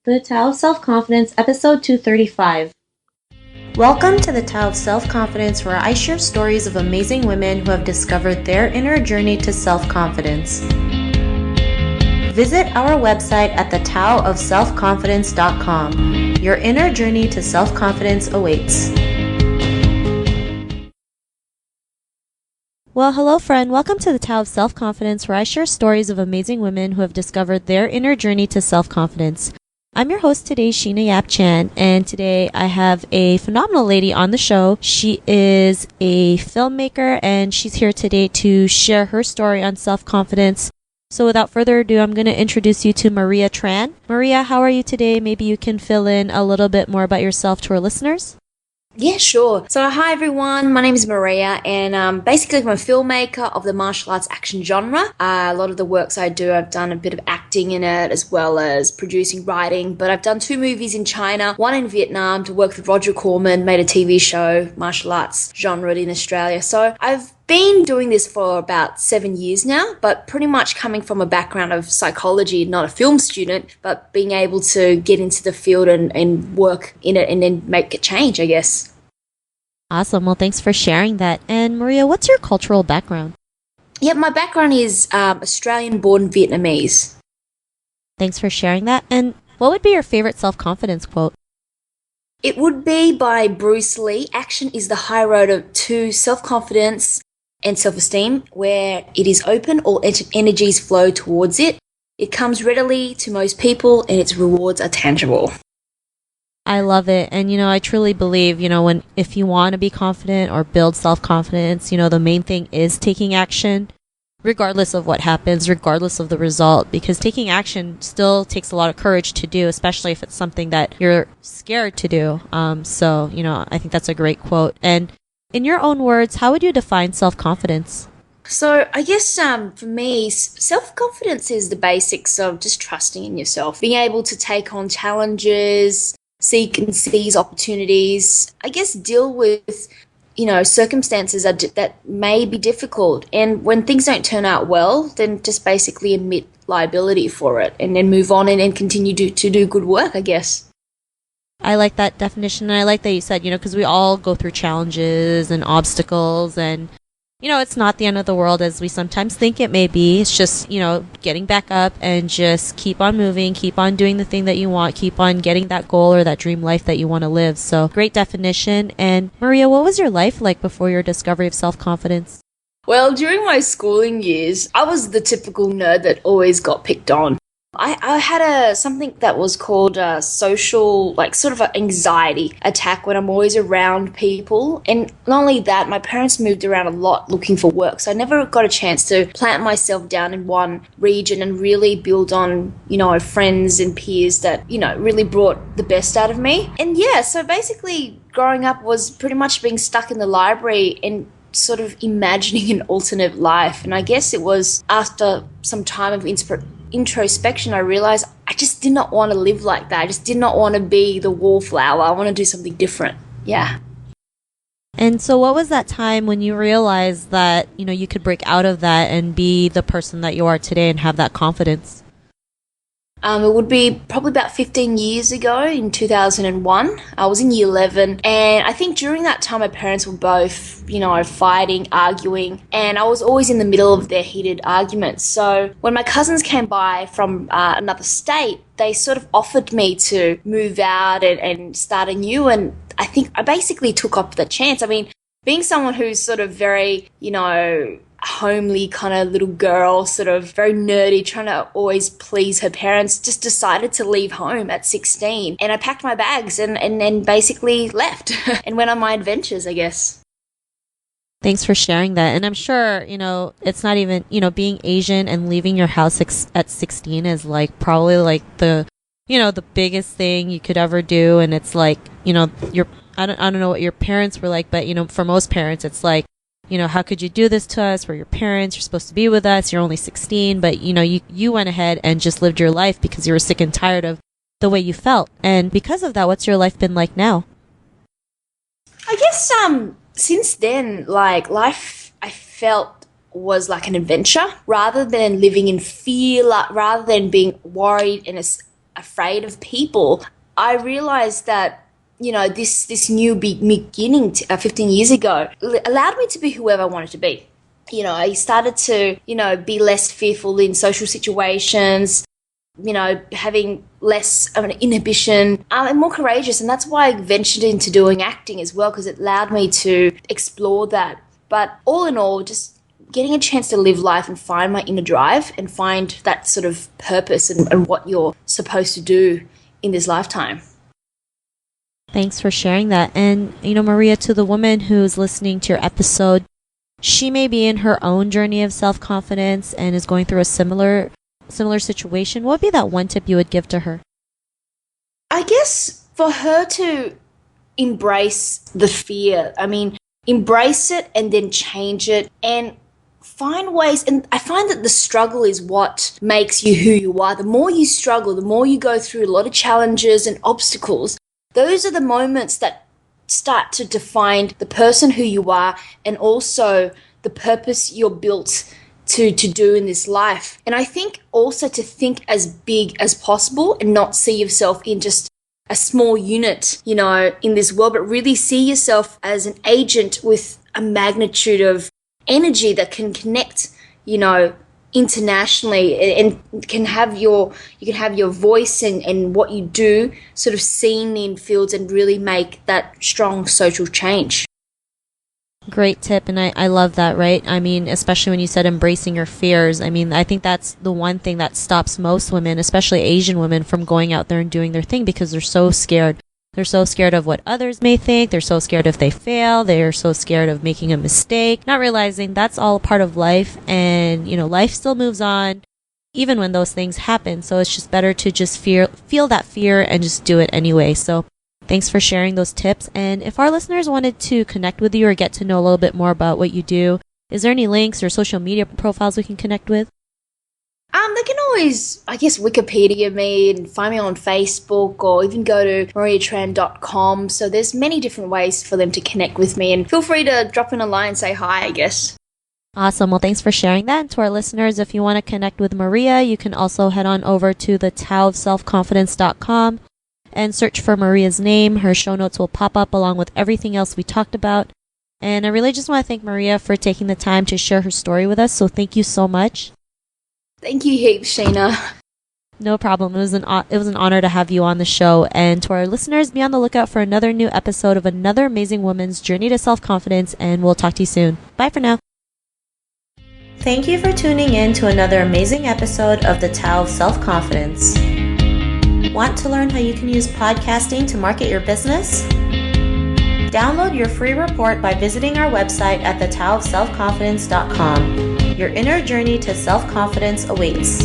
The Tao of Self-Confidence, episode 235. Welcome to the Tao of Self-Confidence, where I share stories of amazing women who have discovered their inner journey to self-confidence. Visit our website at thetaoofselfconfidence.com. Your inner journey to self-confidence awaits. Well, hello friend. Welcome to the Tao of Self-Confidence, where I share stories of amazing women who have discovered their inner journey to self-confidence. I'm your host today, Sheena Yap Chan, and today I have a phenomenal lady on the show. She is a filmmaker, and she's here today to share her story on self-confidence. So without further ado, I'm going to introduce you to Maria Tran. Maria, how are you today? Maybe you can fill in a little bit more about yourself to our listeners. Yeah, sure. So, hi everyone. My name is Maria, and basically I'm a filmmaker of the martial arts action genre. A lot of the works I do, I've done a bit of acting in it, as well as producing, writing. But I've done 2 movies in China, one in Vietnam to work with Roger Corman, made a TV show, martial arts genre in Australia. So I've been doing this for about 7 years now, but pretty much coming from a background of psychology, not a film student, but being able to get into the field and work in it and then make a change, I guess. Awesome. Well, thanks for sharing that. And Maria, what's your cultural background? Yeah, my background is Australian-born Vietnamese. Thanks for sharing that. And what would be your favorite self-confidence quote? It would be by Bruce Lee. Action is the high road to self-confidence and self-esteem. Where it is open, all energies flow towards it. It comes readily to most people, and its rewards are tangible. I love it. And, I truly believe, if you want to be confident or build self-confidence, the main thing is taking action, regardless of what happens, regardless of the result, because taking action still takes a lot of courage to do, especially if it's something that you're scared to do. So, I think that's a great quote. And in your own words, how would you define self-confidence? So I guess for me, self-confidence is the basics of just trusting in yourself, being able to take on challenges, seek and seize opportunities, I guess deal with, circumstances that may be difficult. And when things don't turn out well, then just basically admit liability for it and then move on and continue to do good work, I guess. I like that definition, and I like that you said, because we all go through challenges and obstacles, and it's not the end of the world as we sometimes think it may be. It's just, getting back up and just keep on moving, keep on doing the thing that you want, keep on getting that goal or that dream life that you want to live. So great definition. And Maria, what was your life like before your discovery of self-confidence? Well, during my schooling years, I was the typical nerd that always got picked on. I had something that was called a social, sort of an anxiety attack when I'm always around people. And not only that, my parents moved around a lot looking for work. So I never got a chance to plant myself down in one region and really build on, friends and peers that, really brought the best out of me. And yeah, so basically growing up was pretty much being stuck in the library and sort of imagining an alternate life. And I guess it was after some time of introspection, I realized I just did not want to live like that. I just did not want to be the wallflower. I want to do something different. Yeah. And so what was that time when you realized that, you could break out of that and be the person that you are today and have that confidence? It would be probably about 15 years ago in 2001. I was in year 11, and I think during that time my parents were both, fighting, arguing, and I was always in the middle of their heated arguments. So when my cousins came by from another state, they sort of offered me to move out and start anew, and I think I basically took up the chance. I mean, being someone who's sort of very, homely kind of little girl, sort of very nerdy, trying to always please her parents, just decided to leave home at 16. And I packed my bags and then basically left and went on my adventures, I guess. Thanks for sharing that. And I'm sure, it's not even, being Asian and leaving your house at 16 is probably the, the biggest thing you could ever do. And it's I don't know what your parents were like, but, for most parents, it's how could you do this to us? We're your parents. You're supposed to be with us. You're only 16. But, you went ahead and just lived your life because you were sick and tired of the way you felt. And because of that, what's your life been like now? I guess since then, life I felt was like an adventure rather than living in fear, rather than being worried and afraid of people, I realized that, this new beginning 15 years ago allowed me to be whoever I wanted to be. I started to, be less fearful in social situations, having less of an inhibition, and more courageous. And that's why I ventured into doing acting as well, because it allowed me to explore that. But all in all, just getting a chance to live life and find my inner drive and find that sort of purpose and what you're supposed to do in this lifetime. Thanks for sharing that. And, Maria, to the woman who's listening to your episode, she may be in her own journey of self-confidence and is going through a similar situation. What would be that one tip you would give to her? I guess for her to embrace the fear. Embrace it and then change it and find ways. And I find that the struggle is what makes you who you are. The more you struggle, the more you go through a lot of challenges and obstacles, those are the moments that start to define the person who you are and also the purpose you're built to do in this life. And I think also to think as big as possible and not see yourself in just a small unit, in this world, but really see yourself as an agent with a magnitude of energy that can connect, internationally, and you can have your voice and what you do sort of seen in fields and really make that strong social change. Great tip, and I love that, right? Especially when you said embracing your fears. I think that's the one thing that stops most women, especially Asian women, from going out there and doing their thing because they're so scared. They're so scared of what others may think. They're so scared if they fail. They're so scared of making a mistake, not realizing that's all a part of life, and, life still moves on even when those things happen. So it's just better to just feel that fear and just do it anyway. So thanks for sharing those tips. And if our listeners wanted to connect with you or get to know a little bit more about what you do, is there any links or social media profiles we can connect with? They can always, Wikipedia me and find me on Facebook, or even go to mariatran.com. So there's many different ways for them to connect with me, and feel free to drop in a line and say hi, I guess. Awesome. Well, thanks for sharing that. And to our listeners, if you want to connect with Maria, you can also head on over to the taoofselfconfidence.com and search for Maria's name. Her show notes will pop up along with everything else we talked about. And I really just want to thank Maria for taking the time to share her story with us. So thank you so much. Thank you heaps, Sheena. No problem. It was an honor to have you on the show. And to our listeners, be on the lookout for another new episode of another amazing woman's journey to self-confidence. And we'll talk to you soon. Bye for now. Thank you for tuning in to another amazing episode of the Tao of Self-Confidence. Want to learn how you can use podcasting to market your business? Download your free report by visiting our website at thetaoofselfconfidence.com. Your inner journey to self-confidence awaits.